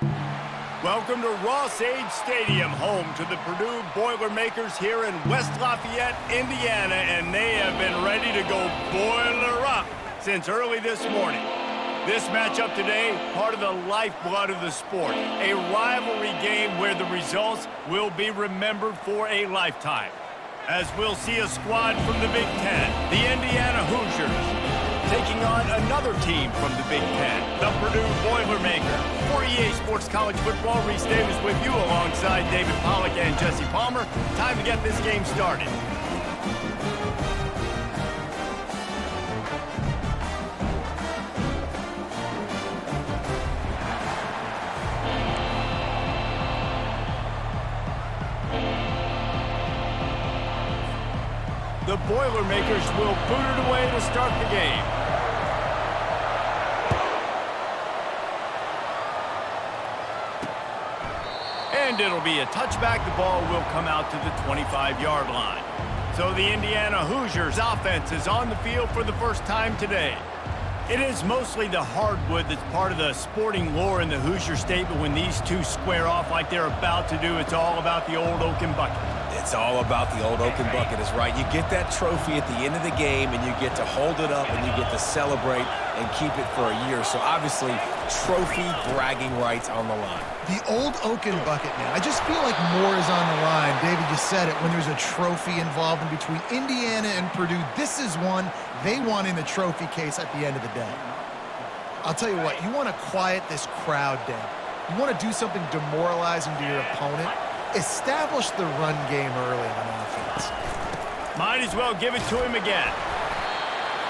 Welcome to Ross-Age Stadium, home to the Purdue Boilermakers here in West Lafayette, Indiana, and they have been ready to go boiler up since early this morning. This matchup today, part of the lifeblood of the sport, a rivalry game where the results will be remembered for a lifetime. As we'll see a squad from the Big Ten, the Indiana Hoosiers, taking on another team from the Big Ten, the Purdue Boilermakers. For EA Sports College Football, Reese Davis with you alongside David Pollack and Jesse Palmer. Time to get this game started. The Boilermakers will boot it away to start the game. And it'll be a touchback. The ball will come out to the 25-yard line. So the Indiana Hoosiers offense is on the field for the first time today. It is mostly the hardwood that's part of the sporting lore in the Hoosier State, but when these two square off like they're about to do, it's all about the old oaken bucket. It's all about the old oaken bucket, is right. You get that trophy at the end of the game, and you get to hold it up, and you get to celebrate and keep it for a year. So obviously, trophy bragging rights on the line. The old oaken bucket, man. I just feel like more is on the line. David, you said it, when there's a trophy involved in between Indiana and Purdue. This is one they want in the trophy case at the end of the day. I'll tell you what, you want to quiet this crowd down. You want to do something demoralizing to your opponent. Establish the run game early on offense. Might as well give it to him again.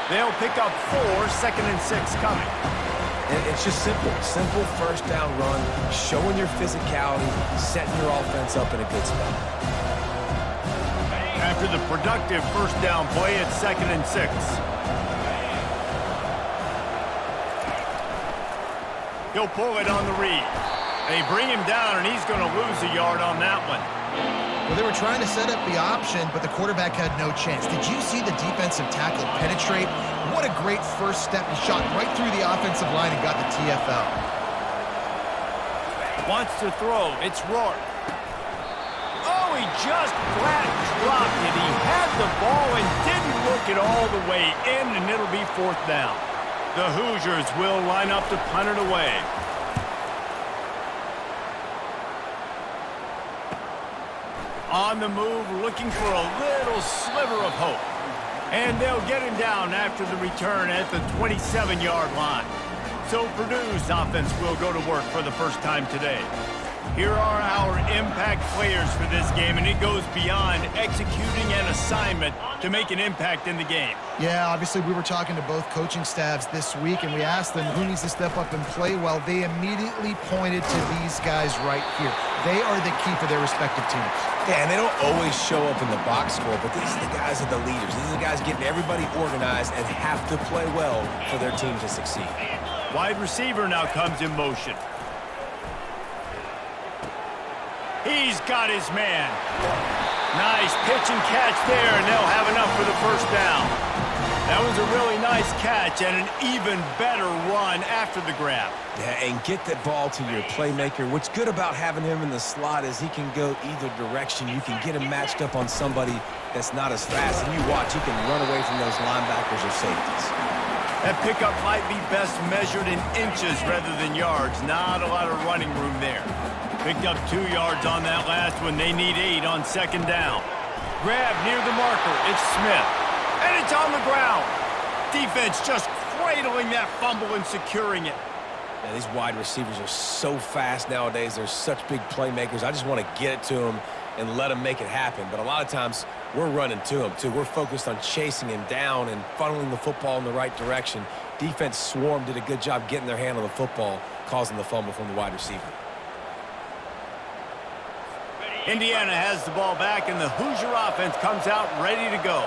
They'll pick up 4, 2nd and 6 coming. It's just simple. Simple first down run, showing your physicality, setting your offense up in a good spot. After the productive first down play, it's 2nd and 6. He'll pull it on the read. They bring him down, and he's going to lose a yard on that one. Well, they were trying to set up the option, but the quarterback had no chance. Did you see the defensive tackle penetrate? What a great first step. He shot right through the offensive line and got the TFL. Wants to throw. It's Rourke. Oh, he just flat dropped it. He had the ball and didn't look it all the way in, and it'll be 4th down. The Hoosiers will line up to punt it away. On the move, looking for a little sliver of hope. And they'll get him down after the return at the 27-yard line. So Purdue's offense will go to work for the first time today. Here are our impact players for this game, and it goes beyond executing an assignment to make an impact in the game. Yeah, obviously we were talking to both coaching staffs this week, and we asked them who needs to step up and play well. They immediately pointed to these guys right here. They are the key for their respective teams. Yeah, and they don't always show up in the box score, but these are the guys that are the leaders. These are the guys getting everybody organized and have to play well for their team to succeed. Wide receiver now comes in motion. He's got his man. Nice pitch and catch there, and they'll have enough for the first down. That was a really nice catch and an even better run after the grab. Yeah, and get that ball to your playmaker. What's good about having him in the slot is he can go either direction. You can get him matched up on somebody that's not as fast, and you watch, he can run away from those linebackers or safeties. That pickup might be best measured in inches rather than yards. Not a lot of running room there. Picked up 2 yards on that last one. They need 8 on 2nd down. Grab near the marker. It's Smith. And it's on the ground. Defense just cradling that fumble and securing it. Yeah, these wide receivers are so fast nowadays. They're such big playmakers. I just want to get it to them and let them make it happen. But a lot of times, we're running to them, too. We're focused on chasing him down and funneling the football in the right direction. Defense swarm did a good job getting their hand on the football, causing the fumble from the wide receiver. Indiana has the ball back, and the Hoosier offense comes out ready to go.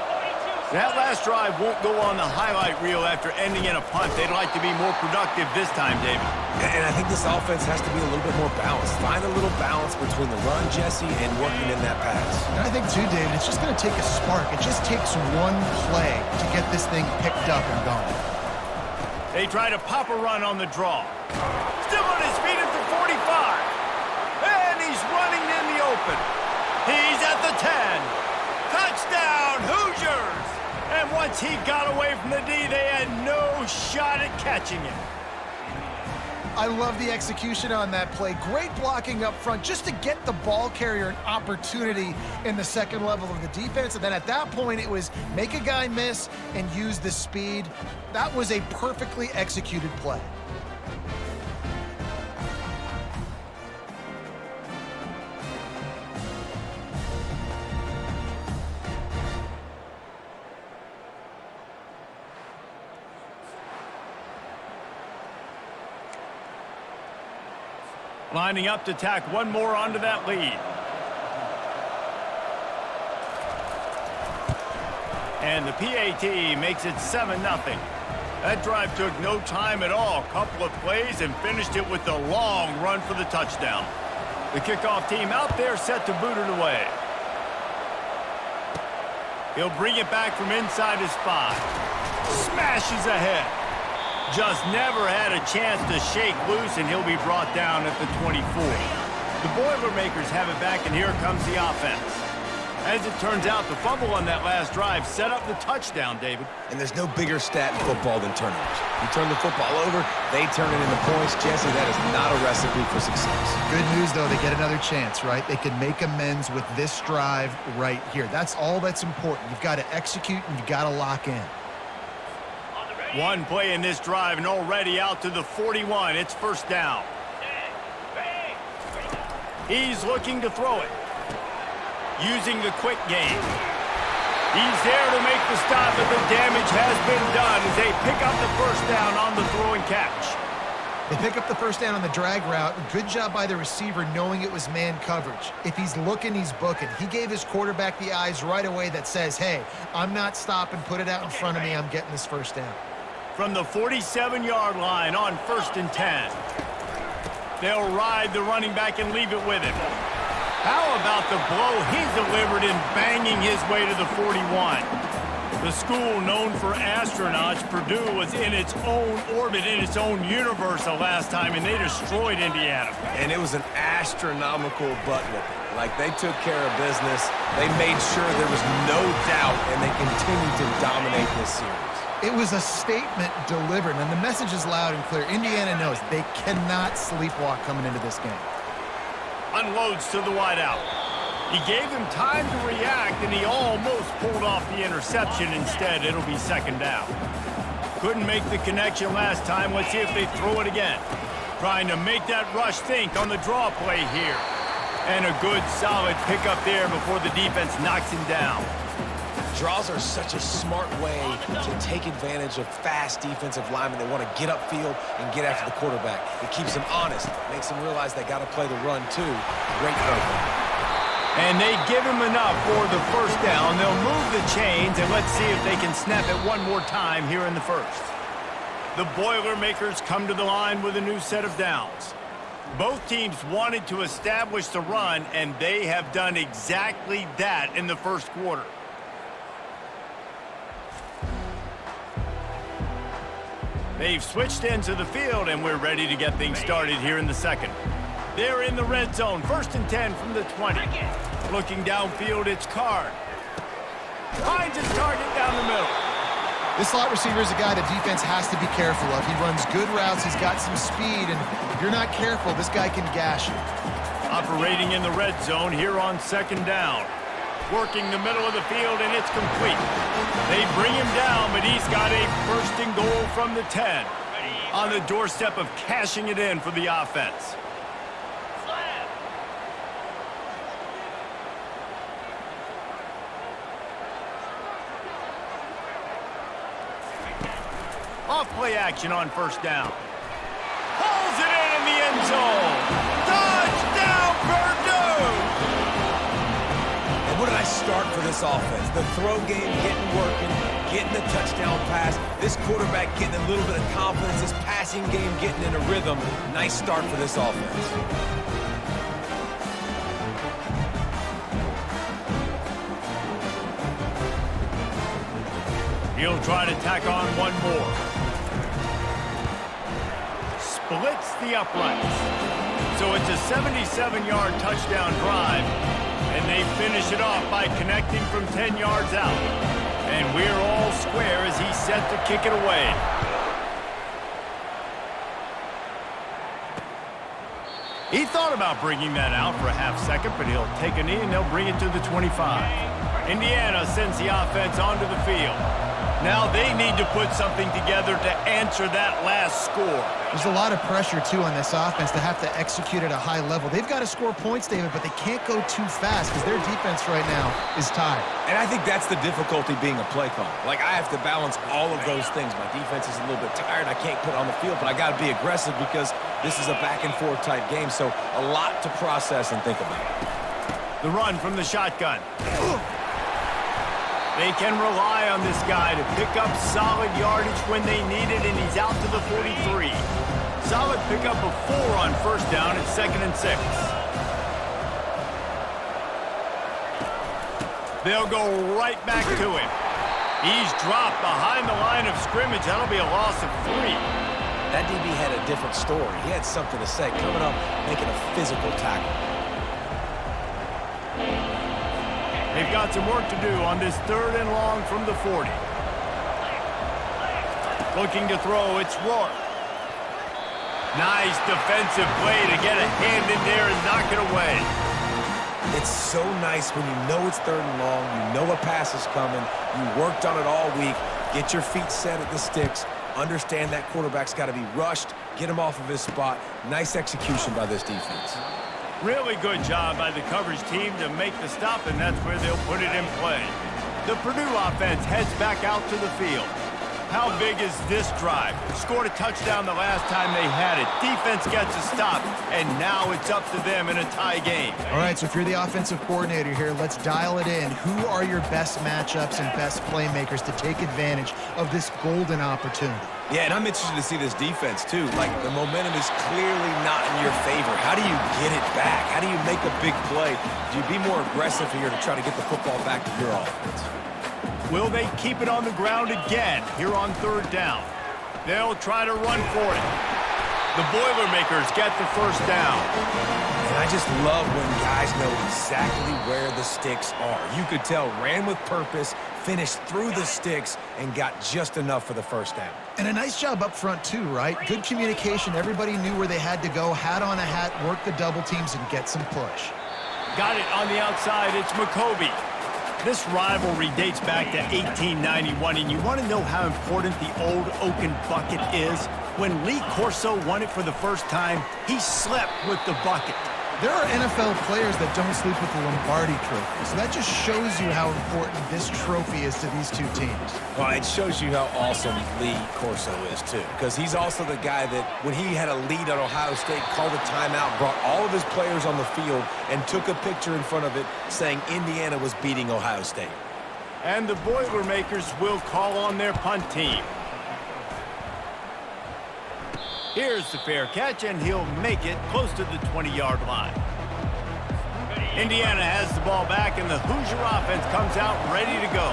That last drive won't go on the highlight reel after ending in a punt. They'd like to be more productive this time, David. And I think this offense has to be a little bit more balanced. Find a little balance between the run, Jesse, and working in that pass. And I think, too, David, it's just going to take a spark. It just takes one play to get this thing picked up and going. They try to pop a run on the draw. Still on his feet at the 45. Once he got away from the D, they had no shot at catching him. I love the execution on that play. Great blocking up front just to get the ball carrier an opportunity in the second level of the defense. And then at that point, it was make a guy miss and use the speed. That was a perfectly executed play. Lining up to tack one more onto that lead. And the PAT makes it 7-0. That drive took no time at all. Couple of plays and finished it with a long run for the touchdown. The kickoff team out there set to boot it away. He'll bring it back from inside his 5. Smashes ahead. Just never had a chance to shake loose, and he'll be brought down at the 24. The Boilermakers have it back, and here comes the offense. As it turns out, the fumble on that last drive set up the touchdown, David. And there's no bigger stat in football than turnovers. You turn the football over, they turn it into points. Jesse, that is not a recipe for success. Good news, though, they get another chance, right? They can make amends with this drive right here. That's all that's important. You've got to execute, and you've got to lock in. One play in this drive, and already out to the 41. It's first down. He's looking to throw it. Using the quick game. He's there to make the stop, but the damage has been done as they pick up the first down on the throw and catch. They pick up the first down on the drag route. Good job by the receiver knowing it was man coverage. If he's looking, he's booking. He gave his quarterback the eyes right away that says, hey, I'm not stopping. Put it out in front of me. I'm getting this first down. From the 47-yard line on 1st and 10. They'll ride the running back and leave it with him. How about the blow he delivered in banging his way to the 41? The school known for astronauts, Purdue was in its own orbit, in its own universe the last time, and they destroyed Indiana. And it was an astronomical butt whooping. Like, they took care of business. They made sure there was no doubt, and they continued to dominate this series. It was a statement delivered, and the message is loud and clear. Indiana knows they cannot sleepwalk coming into this game. Unloads to the wideout. He gave him time to react, and he almost pulled off the interception. Instead, it'll be second down. Couldn't make the connection last time. Let's see if they throw it again. Trying to make that rush think on the draw play here. And a good, solid pickup there before the defense knocks him down. Draws are such a smart way to take advantage of fast defensive linemen. They want to get upfield and get after the quarterback. It keeps them honest, makes them realize they got to play the run too. Great program. And they give him enough for the first down. They'll move the chains, and let's see if they can snap it one more time here in the first. The Boilermakers come to the line with a new set of downs. Both teams wanted to establish the run, and they have done exactly that in the first quarter. They've switched ends of the field, and we're ready to get things started here in the second. They're in the red zone, 1st and 10 from the 20. Looking downfield, it's Card. Finds his target down the middle. This slot receiver is a guy the defense has to be careful of. He runs good routes, he's got some speed, and if you're not careful, this guy can gash you. Operating in the red zone here on 2nd down. Working the middle of the field, and it's complete. They bring him down, but he's got a 1st and goal from the 10. On the doorstep of cashing it in for the offense. Off-play action on 1st down. Pulls it in the end zone. Touchdown, Purdue! And what did I start for this offense? The throw game getting working, getting the touchdown pass. This quarterback getting a little bit of confidence. This passing game getting in a rhythm. Nice start for this offense. He'll try to tack on one more. Splits the uprights. So it's a 77-yard touchdown drive, and they finish it off by connecting from 10 yards out. And we're all square as he's set to kick it away. He thought about bringing that out for a half second, but he'll take a knee and they'll bring it to the 25. Indiana sends the offense onto the field. Now they need to put something together to answer that last score. There's a lot of pressure, too, on this offense to have to execute at a high level. They've got to score points, David, but they can't go too fast because their defense right now is tired. And I think that's the difficulty being a play caller. Like, I have to balance all of those things. My defense is a little bit tired. I can't put on the field, but I got to be aggressive because this is a back-and-forth type game, so a lot to process and think about. The run from the shotgun. They can rely on this guy to pick up solid yardage when they need it, and he's out to the 43. Solid pickup of 4 on first down at 2nd and 6. They'll go right back to him. He's dropped behind the line of scrimmage. That'll be a loss of 3. That DB had a different story. He had something to say, coming up, making a physical tackle. They've got some work to do on this 3rd and long from the 40. Looking to throw, it's Rourke. Nice defensive play to get a hand in there and knock it away. It's so nice when you know it's 3rd and long, you know a pass is coming, you worked on it all week, get your feet set at the sticks, understand that quarterback's got to be rushed, get him off of his spot. Nice execution by this defense. Really good job by the coverage team to make the stop, and that's where they'll put it in play. The Purdue offense heads back out to the field. How big is this drive? Scored a touchdown the last time they had it. Defense gets a stop, and now it's up to them in a tie game. All right, so if you're the offensive coordinator here, let's dial it in. Who are your best matchups and best playmakers to take advantage of this golden opportunity? Yeah, and I'm interested to see this defense, too. Like, the momentum is clearly not in your favor. How do you get it back? How do you make a big play? Do you be more aggressive here to try to get the football back to your offense? Will they keep it on the ground again here on 3rd down? They'll try to run for it. The Boilermakers get the first down. And I just love when guys know exactly where the sticks are. You could tell, ran with purpose, finished through the sticks, and got just enough for the first down. And a nice job up front, too, right? Good communication. Everybody knew where they had to go, hat on a hat, work the double teams, and get some push. Got it on the outside. It's McCoby. This rivalry dates back to 1891, and you want to know how important the old Oaken bucket is? When Lee Corso won it for the first time, he slept with the bucket. There are NFL players that don't sleep with the Lombardi trophy, so that just shows you how important this trophy is to these two teams. Well, it shows you how awesome Lee Corso is, too, because he's also the guy that, when he had a lead on Ohio State, called a timeout, brought all of his players on the field, and took a picture in front of it saying Indiana was beating Ohio State. And the Boilermakers will call on their punt team. Here's the fair catch, and he'll make it close to the 20-yard line. Indiana has the ball back, and the Hoosier offense comes out ready to go.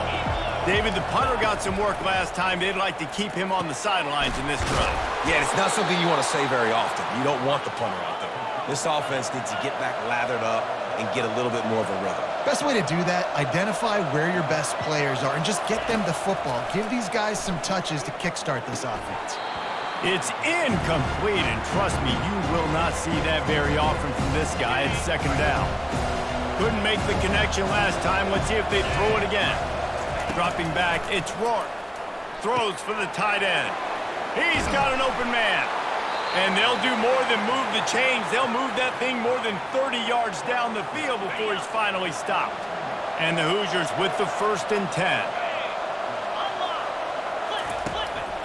David, the punter got some work last time. They'd like to keep him on the sidelines in this drive. Yeah, it's not something you want to say very often. You don't want the punter out there. This offense needs to get back lathered up and get a little bit more of a rhythm. Best way to do that, identify where your best players are and just get them the football. Give these guys some touches to kickstart this offense. It's incomplete, and trust me, you will not see that very often from this guy at 2nd down. Couldn't make the connection last time. Let's see if they throw it again. Dropping back, it's Rourke. Throws for the tight end. He's got an open man. And they'll do more than move the chains. They'll move that thing more than 30 yards down the field before he's finally stopped. And the Hoosiers with the 1st and 10.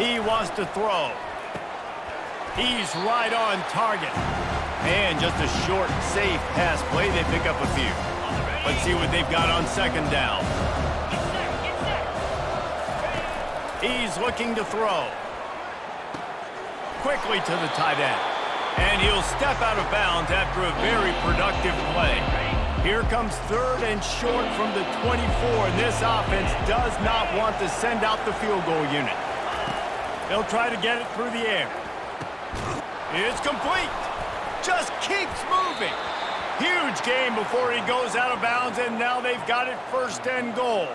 He wants to throw. He's right on target. And just a short, safe pass play. They pick up a few. Let's see what they've got on 2nd down. He's looking to throw. Quickly to the tight end. And he'll step out of bounds after a very productive play. Here comes 3rd and short from the 24. And this offense does not want to send out the field goal unit. They'll try to get it through the air. It's complete. Just keeps moving. Huge game before he goes out of bounds, and now they've got it 1st and goal.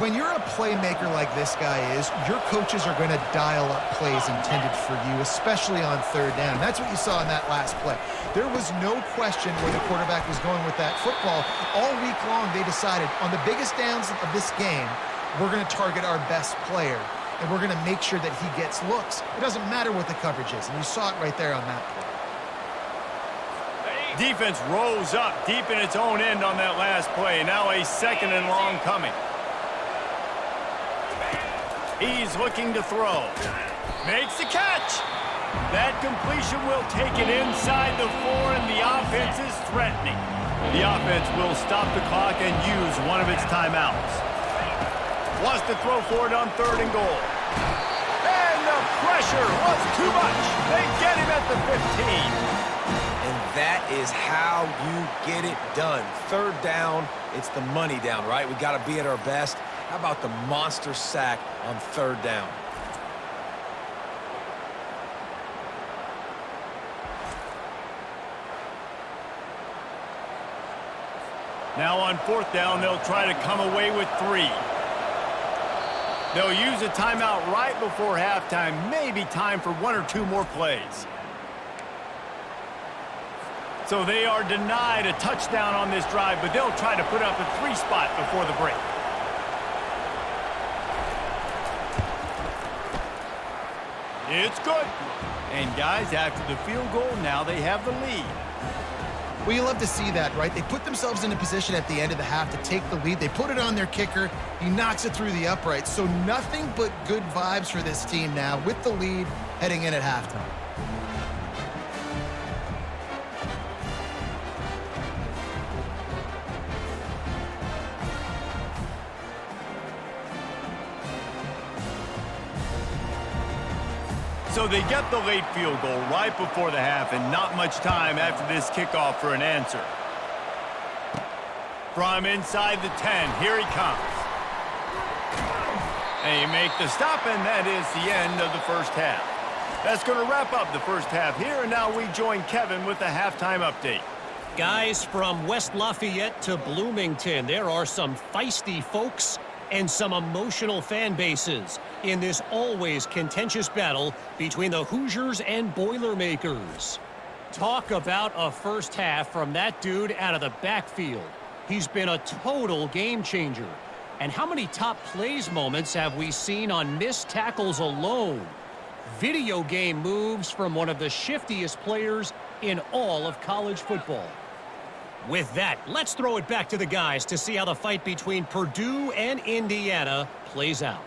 When you're a playmaker like this guy is, your coaches are going to dial up plays intended for you, especially on third down. That's what you saw in that last play. There was no question where the quarterback was going with that football. All week long, they decided on the biggest downs of this game, we're going to target our best player, and we're going to make sure that he gets looks. It doesn't matter what the coverage is, and you saw it right there on that play. Defense rose up deep in its own end on that last play. Now a 2nd and long coming. He's looking to throw. Makes the catch. That completion will take it inside the 4, and the offense is threatening. The offense will stop the clock and use one of its timeouts. Wants to throw for it on 3rd and goal. And the pressure was too much. They get him at the 15. And that is how you get it done. 3rd down, it's the money down, right? We got to be at our best. How about the monster sack on 3rd down? Now on 4th down, they'll try to come away with 3. They'll use a timeout right before halftime, maybe time for 1 or 2 more plays. So they are denied a touchdown on this drive, but they'll try to put up a 3 spot before the break. It's good. And guys, after the field goal, now they have the lead. Well, you love to see that, right? They put themselves in a position at the end of the half to take the lead. They put it on their kicker. He knocks it through the uprights. So nothing but good vibes for this team now with the lead heading in at halftime. So they get the late field goal right before the half, and not much time after this kickoff for an answer. From inside the 10, here he comes. They make the stop, and that is the end of the first half. That's going to wrap up the first half here, and now we join Kevin with the halftime update. Guys, from West Lafayette to Bloomington, there are some feisty folks and some emotional fan bases in this always contentious battle between the Hoosiers and Boilermakers. Talk about a first half from that dude out of the backfield. He's been a total game changer. And how many top plays moments have we seen on missed tackles alone? Video game moves from one of the shiftiest players in all of college football. With that, let's throw it back to the guys to see how the fight between Purdue and Indiana plays out.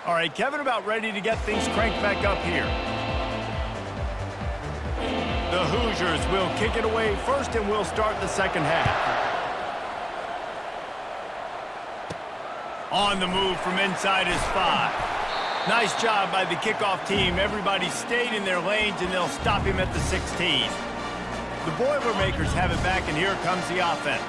All right, Kevin, about ready to get things cranked back up here. The Hoosiers will kick it away first, and we'll start the second half. On the move from inside is 5. Nice job by the kickoff team. Everybody stayed in their lanes, and they'll stop him at the 16. The Boilermakers have it back, and here comes the offense.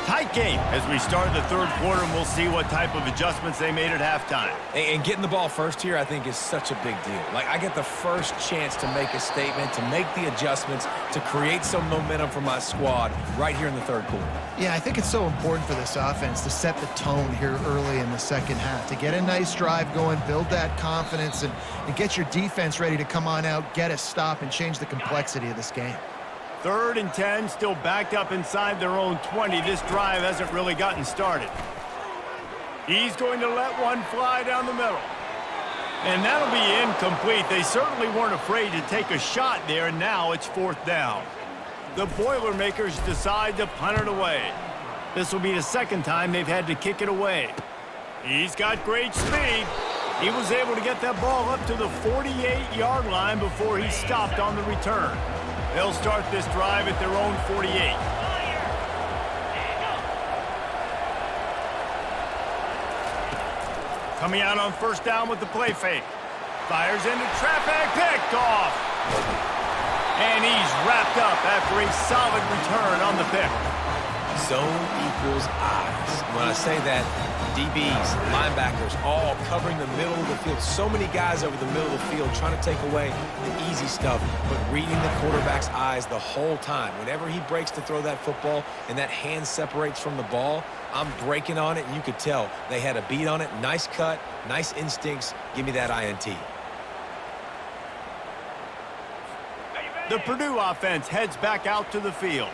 Tight game as we start the third quarter, and we'll see what type of adjustments they made at halftime. And getting the ball first here, I think, is such a big deal. Like, I get the first chance to make a statement, to make the adjustments, to create some momentum for my squad right here in the third quarter. Yeah, I think it's so important for this offense to set the tone here early in the second half, to get a nice drive going, build that confidence, and get your defense ready to come on out, get a stop, and change the complexity of this game. 3rd and 10, still backed up inside their own 20. This drive hasn't really gotten started. He's going to let one fly down the middle. And that'll be incomplete. They certainly weren't afraid to take a shot there, and now it's 4th down. The Boilermakers decide to punt it away. This will be the second time they've had to kick it away. He's got great speed. He was able to get that ball up to the 48-yard line before he stopped on the return. They'll start this drive at their own 48. Coming out on 1st down with the play fake. Fires into traffic, picked off. And he's wrapped up after a solid return on the pick. Zone equals eyes. When I say that, DBs, linebackers, all covering the middle of the field. So many guys over the middle of the field trying to take away the easy stuff, but reading the quarterback's eyes the whole time. Whenever he breaks to throw that football and that hand separates from the ball, I'm breaking on it, and you could tell they had a beat on it. Nice cut, nice instincts. Give me that INT. The Purdue offense heads back out to the field.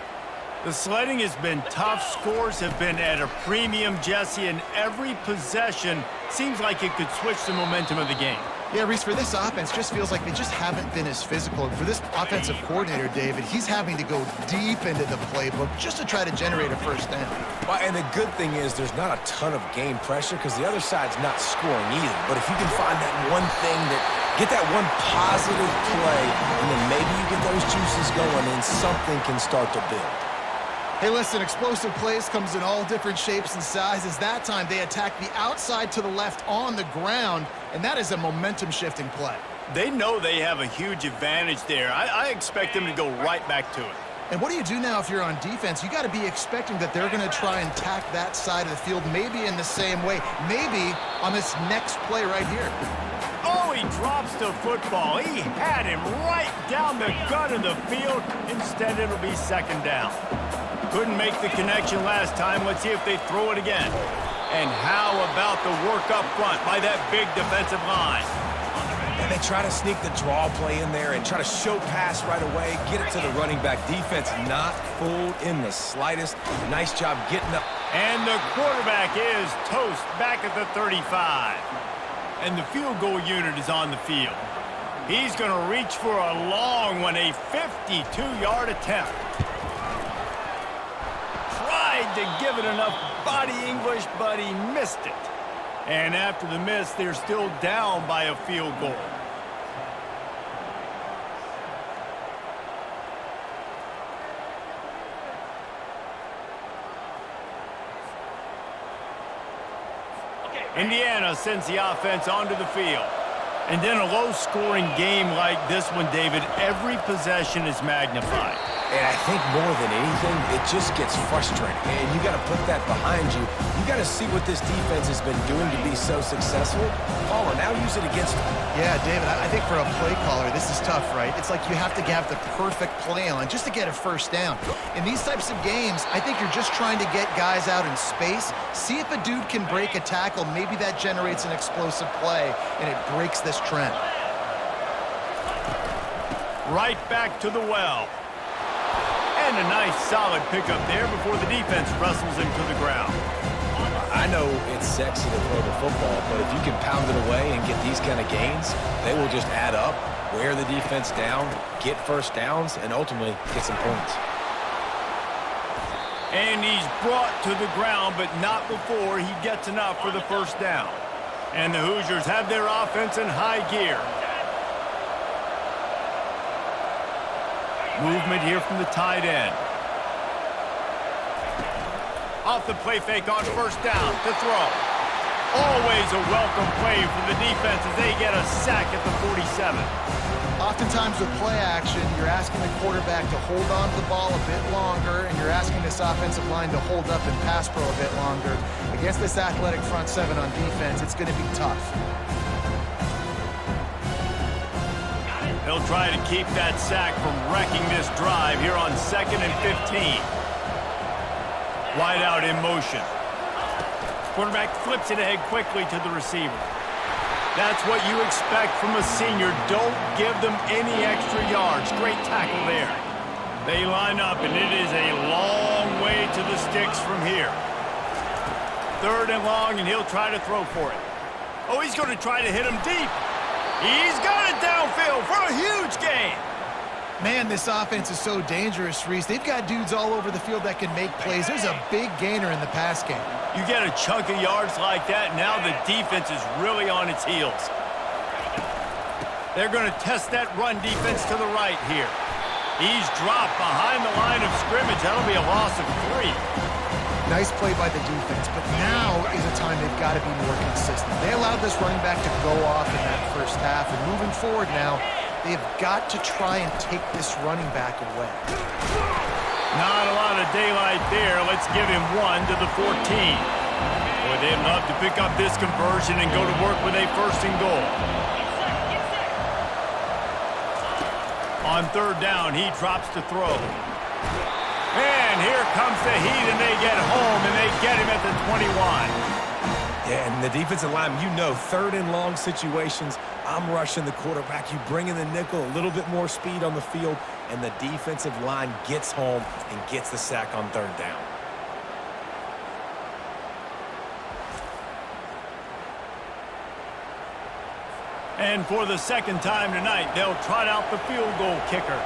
The sledding has been tough. Scores have been at a premium, Jesse, and every possession seems like it could switch the momentum of the game. Yeah, Reese, for this offense, just feels like they just haven't been as physical. For this offensive coordinator, David, he's having to go deep into the playbook just to try to generate a first down. Well, and the good thing is there's not a ton of game pressure because the other side's not scoring either. But if you can find that one thing get that one positive play, and then maybe you get those juices going and something can start to build. Hey, listen, explosive plays comes in all different shapes and sizes. That time, they attack the outside to the left on the ground, and that is a momentum-shifting play. They know they have a huge advantage there. I expect them to go right back to it. And what do you do now if you're on defense? You got to be expecting that they're going to try and attack that side of the field, maybe in the same way, maybe on this next play right here. Oh, he drops the football. He had him right down the gut of the field. Instead, it'll be second down. Couldn't make the connection last time. Let's see if they throw it again. And how about the work up front by that big defensive line? And they try to sneak the draw play in there and try to show pass right away, get it to the running back. Defense not fooled in the slightest. Nice job getting up. And the quarterback is toast back at the 35. And the field goal unit is on the field. He's going to reach for a long one, a 52-yard attempt. Tried to give it enough body English, but he missed it. And after the miss, they're still down by a field goal. Indiana sends the offense onto the field. And in a low-scoring game like this one, David, every possession is magnified. And I think more than anything, it just gets frustrating. And you got to put that behind you. You got to see what this defense has been doing to be so successful. Caller, now use it against them. Yeah, David, I think for a play caller, this is tough, right? It's like you have to have the perfect play on just to get a first down. In these types of games, I think you're just trying to get guys out in space, see if a dude can break a tackle. Maybe that generates an explosive play, and it breaks this trend. Right back to the well. And a nice solid pickup there before the defense wrestles him to the ground. I know it's sexy to throw the football, but if you can pound it away and get these kind of gains, they will just add up, wear the defense down, get first downs, and ultimately get some points. And he's brought to the ground, but not before he gets enough for the first down. And the Hoosiers have their offense in high gear. Movement here from the tight end. Off the play fake on first down to throw. Always a welcome play for the defense as they get a sack at the 47. Oftentimes with play action, you're asking the quarterback to hold on to the ball a bit longer, and you're asking this offensive line to hold up and pass pro a bit longer. Against this athletic front seven on defense, it's going to be tough. He'll try to keep that sack from wrecking this drive here on 2nd and 15. Wide out in motion. Quarterback flips it ahead quickly to the receiver. That's what you expect from a senior. Don't give them any extra yards. Great tackle there. They line up, and it is a long way to the sticks from here. 3rd and long, and he'll try to throw for it. Oh, he's going to try to hit him deep. He's got it downfield for a huge gain. Man, this offense is so dangerous, Reese. They've got dudes all over the field that can make plays. There's a big gainer in the pass game. You get a chunk of yards like that, now the defense is really on its heels. They're going to test that run defense to the right here. He's dropped behind the line of scrimmage. That'll be a loss of 3. Nice play by the defense, but now is a time they've got to be more consistent. They allowed this running back to go off in that first half, and moving forward now, they've got to try and take this running back away. Not a lot of daylight there. Let's give him 1 to the 14. Boy, they'd love to pick up this conversion and go to work with a first and goal. On third down, he drops to throw. And here comes the heat, and they get home, and they get him at the 21. Yeah, and the defensive line, you know, third and long situations, I'm rushing the quarterback. You bring in the nickel, a little bit more speed on the field, and the defensive line gets home and gets the sack on third down. And for the second time tonight, they'll trot out the field goal kicker.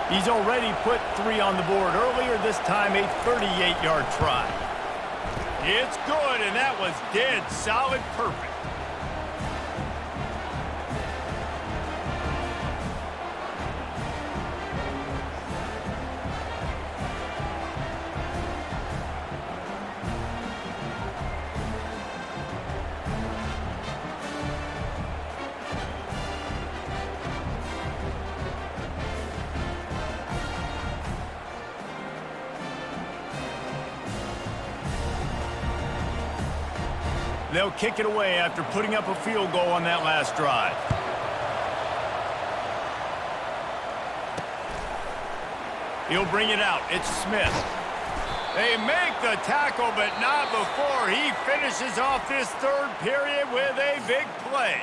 He's already put 3 on the board earlier, this time a 38-yard try. It's good, and that was dead solid perfect. They'll kick it away after putting up a field goal on that last drive. He'll bring it out. It's Smith. They make the tackle, but not before he finishes off this third period with a big play.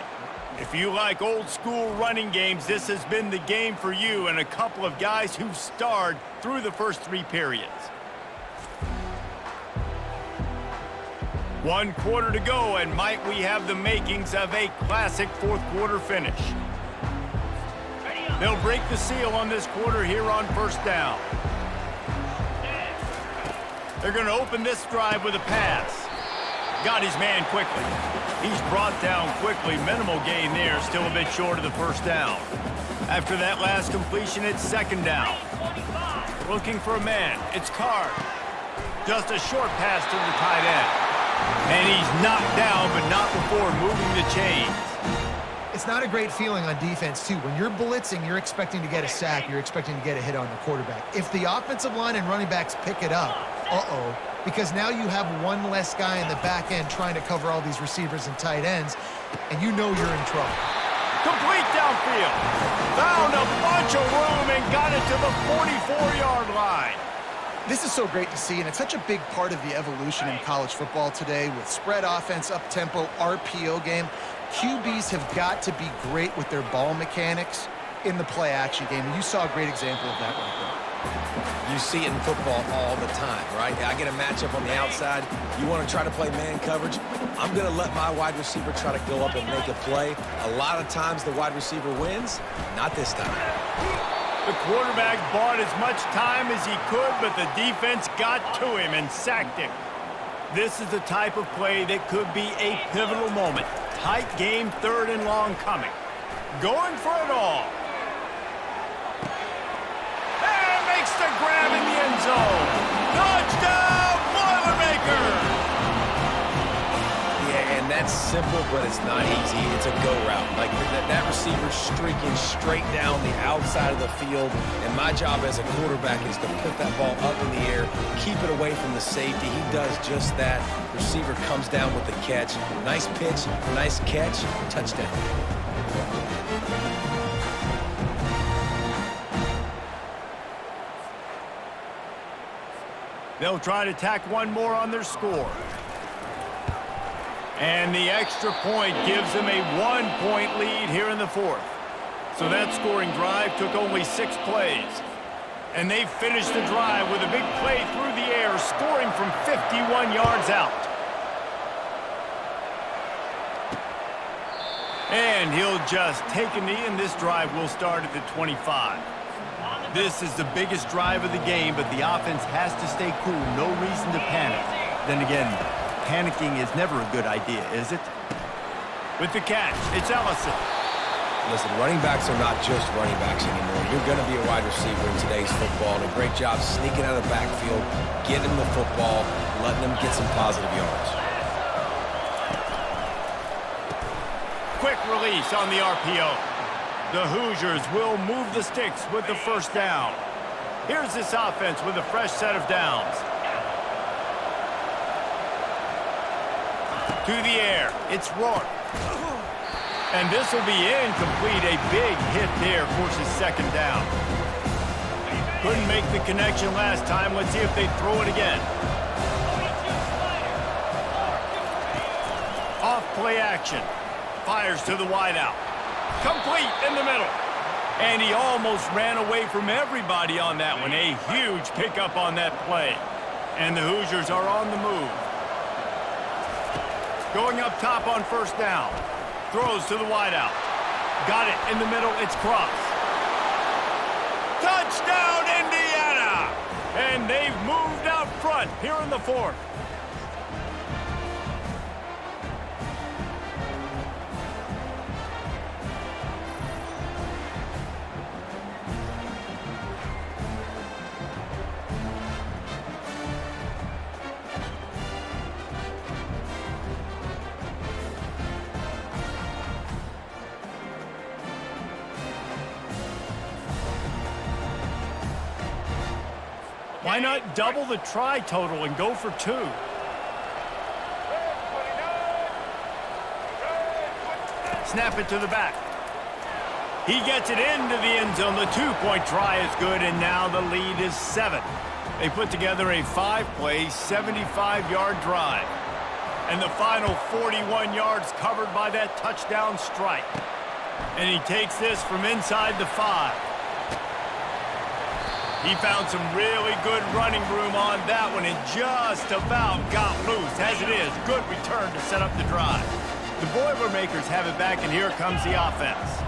If you like old school running games, this has been the game for you and a couple of guys who've starred through the first 3 periods. 1 quarter to go, and might we have the makings of a classic fourth quarter finish. They'll break the seal on this quarter here on first down. They're going to open this drive with a pass. Got his man quickly. He's brought down quickly. Minimal gain there, still a bit short of the first down. After that last completion, it's second down. Looking for a man. It's Card. Just a short pass to the tight end. And he's knocked down, but not before moving the chains. It's not a great feeling on defense, too. When you're blitzing, you're expecting to get a sack. You're expecting to get a hit on the quarterback. If the offensive line and running backs pick it up, because now you have one less guy in the back end trying to cover all these receivers and tight ends, and you know you're in trouble. Complete downfield. Found a bunch of room and got it to the 44-yard line. This is so great to see, and it's such a big part of the evolution in college football today with spread offense, up-tempo, RPO game. QBs have got to be great with their ball mechanics in the play-action game, and you saw a great example of that right there. You see it in football all the time, right? I get a matchup on the outside. You want to try to play man coverage? I'm going to let my wide receiver try to go up and make a play. A lot of times the wide receiver wins. Not this time. The quarterback bought as much time as he could, but the defense got to him and sacked him. This is the type of play that could be a pivotal moment. Tight game, third and long coming. Going for it all. And makes the grab in the end zone. Touchdown, Boilermakers! Yeah, and that's simple, but it's not easy. It's a go route. Like that receiver streaking straight down the outside of the field, and my job as a quarterback is to put that ball up in the air, keep it away from the safety. He does just that. Receiver comes down with the catch. Nice pitch, nice catch, touchdown. They'll try to tack one more on their score. And the extra point gives them a 1-point lead here in the fourth. So that scoring drive took only 6 plays. And they finished the drive with a big play through the air, scoring from 51 yards out. And he'll just take a knee, and this drive will start at the 25. This is the biggest drive of the game, but the offense has to stay cool. No reason to panic. Then again, panicking is never a good idea, is it? With the catch, it's Ellison. Listen, running backs are not just running backs anymore. You're going to be a wide receiver in today's football, and a great job sneaking out of the backfield, getting the football, letting them get some positive yards. Quick release on the RPO. The Hoosiers will move the sticks with the first down. Here's this offense with a fresh set of downs. To the air. It's Rourke. And this will be incomplete. A big hit there forces second down. Couldn't make the connection last time. Let's see if they throw it again. Off play action. Fires to the wideout. Complete in the middle. And he almost ran away from everybody on that one. A huge pickup on that play. And the Hoosiers are on the move. Going up top on first down. Throws to the wideout. Got it in the middle. It's cross. Touchdown, Indiana! And they've moved out front here in the fourth. Why not double the try total and go for 2? Snap it to the back. He gets it into the end zone. The 2-point try is good, and now the lead is 7. They put together a 5-play, 75-yard drive. And the final 41 yards covered by that touchdown strike. And he takes this from inside the 5. He found some really good running room on that one and just about got loose. As it is, good return to set up the drive. The Boilermakers have it back, and here comes the offense.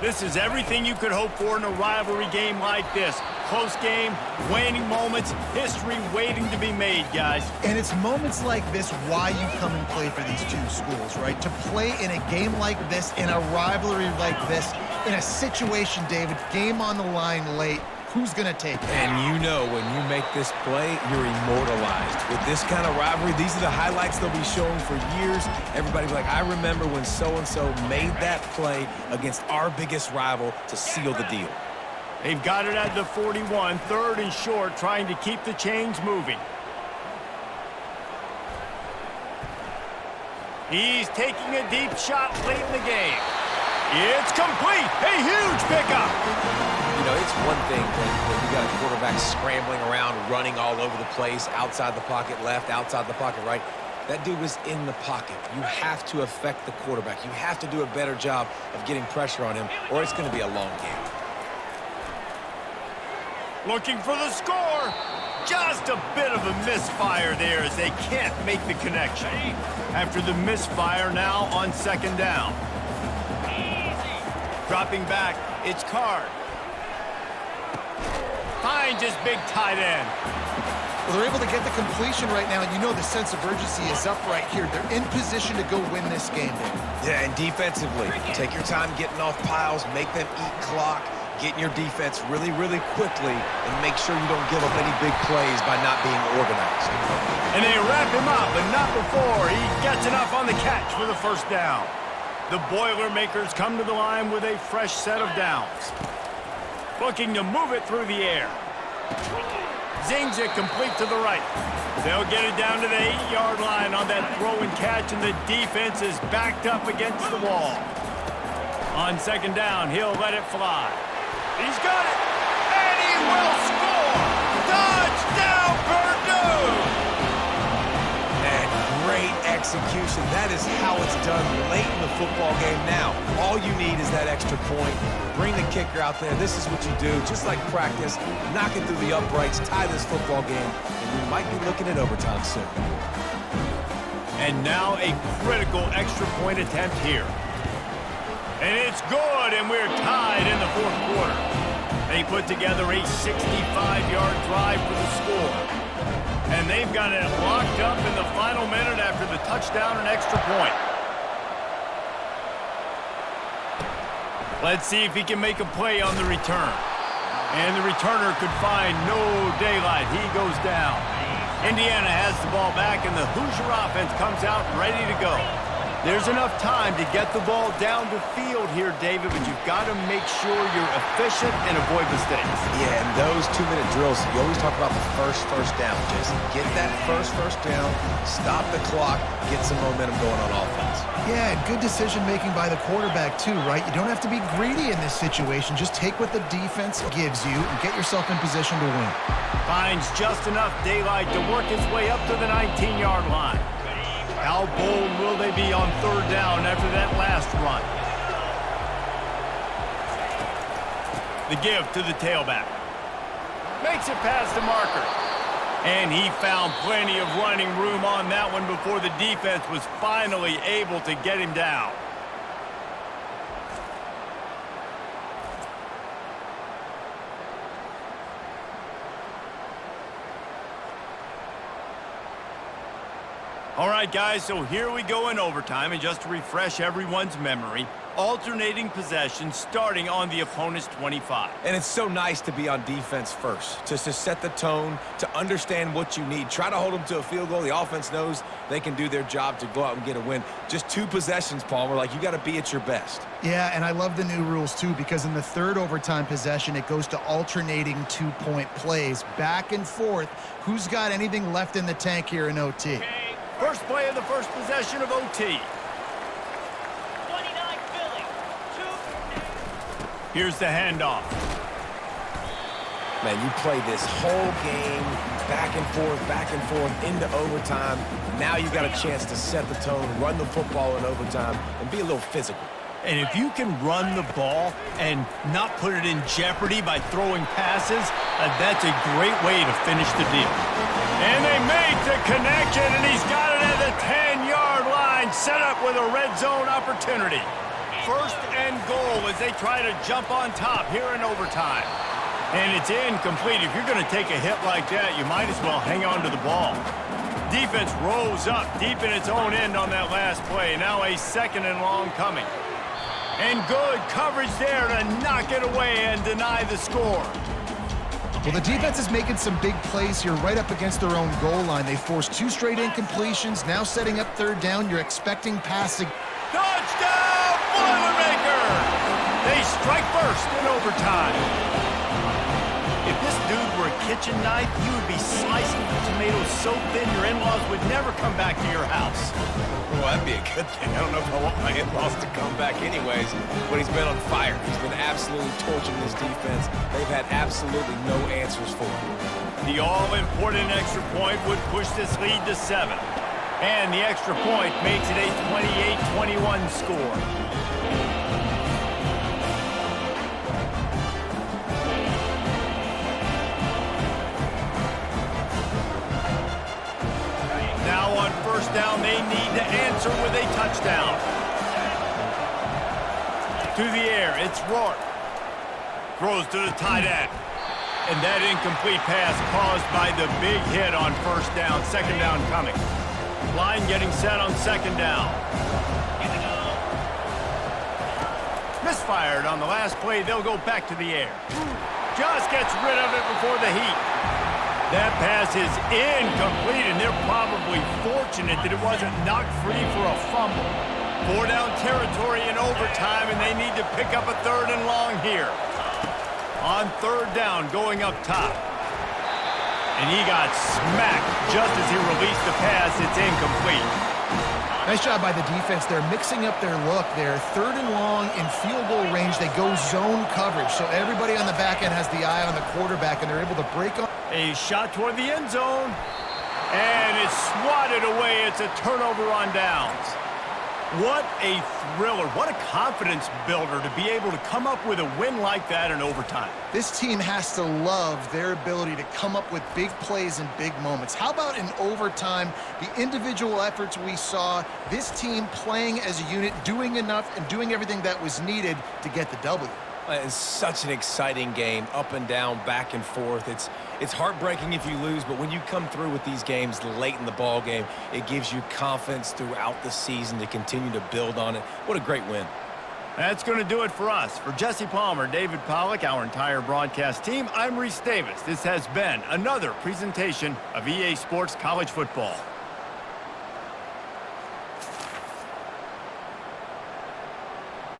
This is everything you could hope for in a rivalry game like this. Close game, waning moments, history waiting to be made, guys. And it's moments like this why you come and play for these two schools, right? To play in a game like this, in a rivalry like this, in a situation, David, game on the line late, who's going to take it? And you know when you make this play, you're immortalized. With this kind of rivalry, these are the highlights they'll be showing for years. Everybody be like, I remember when so-and-so made that play against our biggest rival to seal the deal. They've got it at the 41, 3rd and short, trying to keep the chains moving. He's taking a deep shot late in the game. It's complete. A huge pickup. You know, it's one thing when you got a quarterback scrambling around, running all over the place, outside the pocket left, outside the pocket right. That dude was in the pocket. You have to affect the quarterback. You have to do a better job of getting pressure on him, or it's going to be a long game. Looking for the score. Just a bit of a misfire there as they can't make the connection. After the misfire, now on second down. Dropping back, it's Card. Finds his big tight end. Well, they're able to get the completion right now, and you know the sense of urgency is up right here. They're in position to go win this game, David. Yeah, and defensively, take your time getting off piles, make them eat clock, get in your defense really, really quickly, and make sure you don't give up any big plays by not being organized. And they wrap him up, but not before he gets enough on the catch for the first down. The Boilermakers come to the line with a fresh set of downs. Looking to move it through the air. Zings it complete to the right. They'll get it down to the 8-yard line on that throw and catch, and the defense is backed up against the wall. On second down, he'll let it fly. He's got it, and he will score! Touchdown, Purdue! And great execution. That is how it's done late in the football game now. All you need is that extra point. Bring the kicker out there. This is what you do. Just like practice, knock it through the uprights, tie this football game, and we might be looking at overtime soon. And now a critical extra point attempt here. And it's good, and we're tied in the fourth quarter. They put together a 65-yard drive for the score. And they've got it locked up in the final minute after the touchdown and extra point. Let's see if he can make a play on the return. And the returner could find no daylight. He goes down. Indiana has the ball back, and the Hoosier offense comes out ready to go. There's enough time to get the ball down the field here, David, but you've got to make sure you're efficient and avoid mistakes. Yeah, and those 2-minute drills, you always talk about the first down, Jason. Get that first down, stop the clock, get some momentum going on offense. Yeah, and good decision-making by the quarterback, too, right? You don't have to be greedy in this situation. Just take what the defense gives you and get yourself in position to win. Finds just enough daylight to work his way up to the 19-yard line. How bold will they be on 3rd down after that last run? The give to the tailback. Makes it past the marker. And he found plenty of running room on that one before the defense was finally able to get him down. All right, guys, so here we go in overtime, and just to refresh everyone's memory, alternating possession starting on the opponent's 25. And it's so nice to be on defense first, just to set the tone, to understand what you need. Try to hold them to a field goal. The offense knows they can do their job to go out and get a win. Just 2 possessions, Palmer, like you got to be at your best. Yeah, and I love the new rules, too, because in the 3rd overtime possession, it goes to alternating 2-point plays, back and forth. Who's got anything left in the tank here in OT? First play of the first possession of OT. 29 Philly. 2. Here's the handoff. Man, you play this whole game back and forth into overtime. Now you got a chance to set the tone, run the football in overtime, and be a little physical. And if you can run the ball and not put it in jeopardy by throwing passes, that's a great way to finish the deal. And they make the connection, and he's got it at the 10-yard line, set up with a red zone opportunity. 1st and goal as they try to jump on top here in overtime. And it's incomplete. If you're going to take a hit like that, you might as well hang on to the ball. Defense rose up deep in its own end on that last play. Now a 2nd and long coming. And good coverage there to knock it away and deny the score. Well, the defense is making some big plays here right up against their own goal line. They forced 2 straight incompletions. Now setting up 3rd down. You're expecting passing. Touchdown, Boilermakers! They strike first in overtime. If this dude were a kitchen knife, you would be slicing the tomatoes so thin your in-laws would never come back to your house. Well, that'd be a good thing. I don't know if I want my in-laws to come back anyways, but he's been on fire. He's been absolutely torching this defense. They've had absolutely no answers for him. The all-important extra point would push this lead to 7. And the extra point makes it a 28-21 score. Now on 1st down, they need to answer with a touchdown. To the air, it's Rourke. Throws to the tight end. And that incomplete pass caused by the big hit on 1st down. 2nd down coming. Line getting set on 2nd down. Misfired on the last play. They'll go back to the air. Just gets rid of it before the heat. That pass is incomplete, and they're probably fortunate that it wasn't knocked free for a fumble. 4 down territory in overtime, and they need to pick up a 3rd and long here. On 3rd down, going up top. And he got smacked just as he released the pass. It's incomplete. Nice job by the defense. They're mixing up their look. They're 3rd and long in field goal range. They go zone coverage. So everybody on the back end has the eye on the quarterback, and they're able to break on. A shot toward the end zone. And it's swatted away. It's a turnover on downs. What a thriller. What a confidence builder to be able to come up with a win like that in overtime. This team has to love their ability to come up with big plays in big moments. How about in overtime, the individual efforts we saw, this team playing as a unit, doing enough and doing everything that was needed to get the W. It's such an exciting game, up and down, back and forth. It's heartbreaking if you lose, but when you come through with these games late in the ball game, it gives you confidence throughout the season to continue to build on it. What a great win. That's going to do it for us. For Jesse Palmer, David Pollack, our entire broadcast team, I'm Reese Davis. This has been another presentation of EA Sports College Football.